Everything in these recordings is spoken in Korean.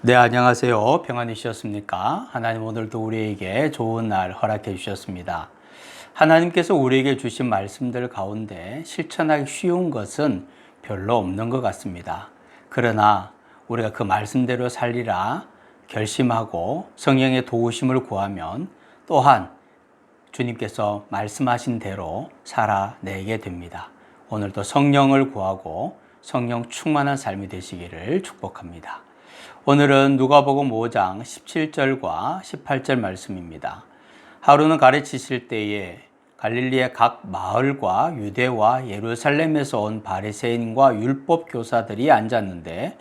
네, 안녕하세요. 평안이셨습니까? 하나님 오늘도 우리에게 좋은 날 허락해 주셨습니다. 하나님께서 우리에게 주신 말씀들 가운데 실천하기 쉬운 것은 별로 없는 것 같습니다. 그러나 우리가 그 말씀대로 살리라 결심하고 성령의 도우심을 구하면 또한 주님께서 말씀하신 대로 살아내게 됩니다. 오늘도 성령을 구하고 성령 충만한 삶이 되시기를 축복합니다. 오늘은 누가복음 5장 17절과 18절 말씀입니다. 하루는 가르치실 때에 갈릴리의 각 마을과 유대와 예루살렘에서 온 바리새인과 율법 교사들이 앉았는데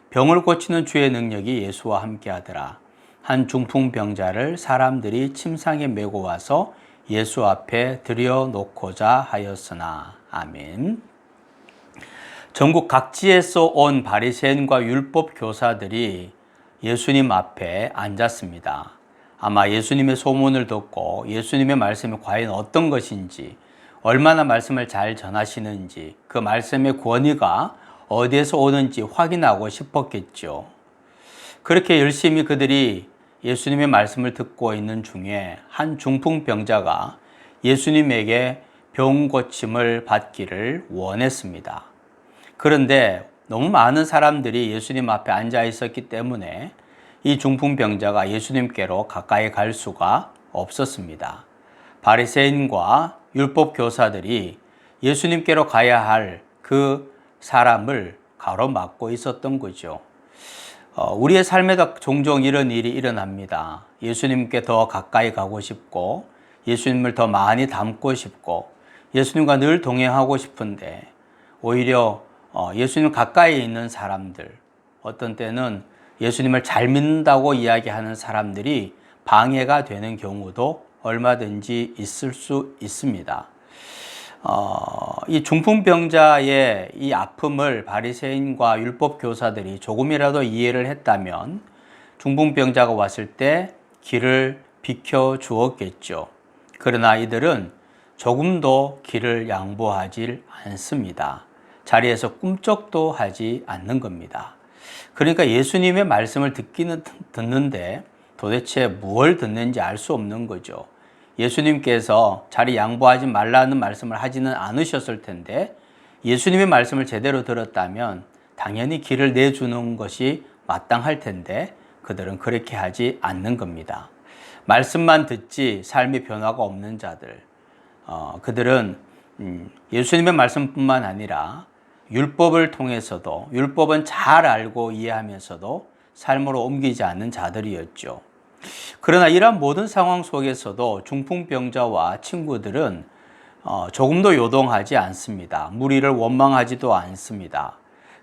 병을 고치는 주의 능력이 예수와 함께 하더라. 한 중풍병자를 사람들이 침상에 메고 와서 예수 앞에 들여놓고자 하였으나. 아멘. 전국 각지에서 온 바리새인과 율법 교사들이 예수님 앞에 앉았습니다. 아마 예수님의 소문을 듣고 예수님의 말씀이 과연 어떤 것인지, 얼마나 말씀을 잘 전하시는지, 그 말씀의 권위가 어디에서 오는지 확인하고 싶었겠죠. 그렇게 열심히 그들이 예수님의 말씀을 듣고 있는 중에 한 중풍병자가 예수님에게 병 고침을 받기를 원했습니다. 그런데 너무 많은 사람들이 예수님 앞에 앉아 있었기 때문에 이 중풍병자가 예수님께로 가까이 갈 수가 없었습니다. 바리새인과 율법 교사들이 예수님께로 가야 할 그 사람을 가로막고 있었던 거죠. 우리의 삶에도 종종 이런 일이 일어납니다. 예수님께 더 가까이 가고 싶고 예수님을 더 많이 닮고 싶고 예수님과 늘 동행하고 싶은데 오히려 예수님 가까이 있는 사람들, 어떤 때는 예수님을 잘 믿는다고 이야기하는 사람들이 방해가 되는 경우도 얼마든지 있을 수 있습니다. 이 중풍병자의 이 아픔을 바리새인과 율법 교사들이 조금이라도 이해를 했다면 중풍병자가 왔을 때 길을 비켜 주었겠죠. 그러나 이들은 조금도 길을 양보하지 않습니다. 자리에서 꿈쩍도 하지 않는 겁니다. 그러니까 예수님의 말씀을 듣기는 듣는데 도대체 무엇을 듣는지 알 수 없는 거죠. 예수님께서 자리 양보하지 말라는 말씀을 하지는 않으셨을 텐데 예수님의 말씀을 제대로 들었다면 당연히 길을 내주는 것이 마땅할 텐데 그들은 그렇게 하지 않는 겁니다. 말씀만 듣지 삶의 변화가 없는 자들, 그들은 예수님의 말씀뿐만 아니라 율법을 통해서도 율법은 잘 알고 이해하면서도 삶으로 옮기지 않는 자들이었죠. 그러나 이러한 모든 상황 속에서도 중풍병자와 친구들은 조금도 요동하지 않습니다. 무리를 원망하지도 않습니다.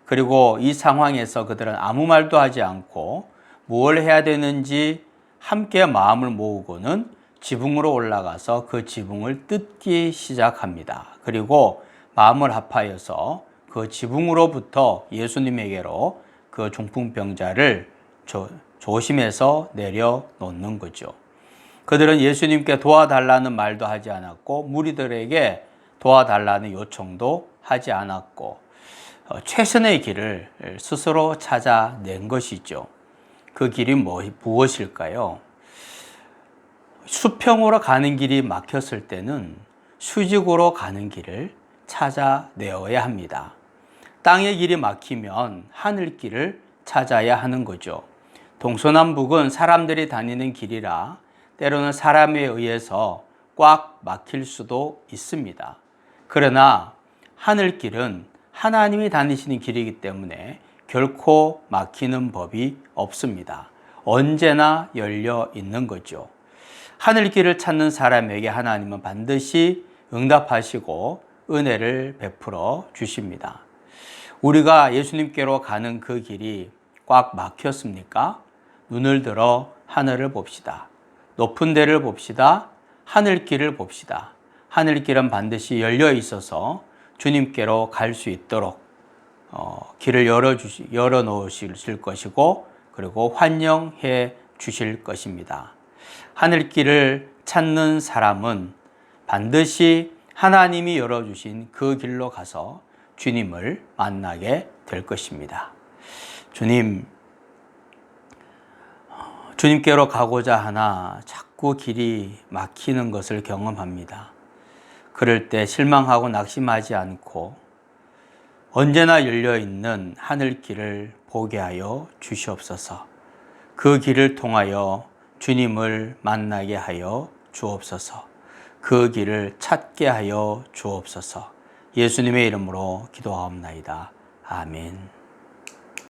그리고 이 상황에서 그들은 아무 말도 하지 않고 무엇을 해야 되는지 함께 마음을 모으고는 지붕으로 올라가서 그 지붕을 뜯기 시작합니다. 그리고 마음을 합하여서 그 지붕으로부터 예수님에게로 그 중풍병자를 조심해서 내려놓는 거죠. 그들은 예수님께 도와달라는 말도 하지 않았고 무리들에게 도와달라는 요청도 하지 않았고 최선의 길을 스스로 찾아낸 것이죠. 그 길이 무엇일까요? 수평으로 가는 길이 막혔을 때는 수직으로 가는 길을 찾아내어야 합니다. 땅의 길이 막히면 하늘길을 찾아야 하는 거죠. 동서남북은 사람들이 다니는 길이라 때로는 사람에 의해서 꽉 막힐 수도 있습니다. 그러나 하늘길은 하나님이 다니시는 길이기 때문에 결코 막히는 법이 없습니다. 언제나 열려 있는 거죠. 하늘길을 찾는 사람에게 하나님은 반드시 응답하시고 은혜를 베풀어 주십니다. 우리가 예수님께로 가는 그 길이 꽉 막혔습니까? 눈을 들어 하늘을 봅시다. 높은 데를 봅시다. 하늘길을 봅시다. 하늘길은 반드시 열려 있어서 주님께로 갈 수 있도록 길을 열어 놓으실 것이고 그리고 환영해 주실 것입니다. 하늘길을 찾는 사람은 반드시 하나님이 열어주신 그 길로 가서 주님을 만나게 될 것입니다. 주님, 주님께로 가고자 하나 자꾸 길이 막히는 것을 경험합니다. 그럴 때 실망하고 낙심하지 않고 언제나 열려있는 하늘길을 보게 하여 주시옵소서. 그 길을 통하여 주님을 만나게 하여 주옵소서. 그 길을 찾게 하여 주옵소서. 예수님의 이름으로 기도하옵나이다. 아멘.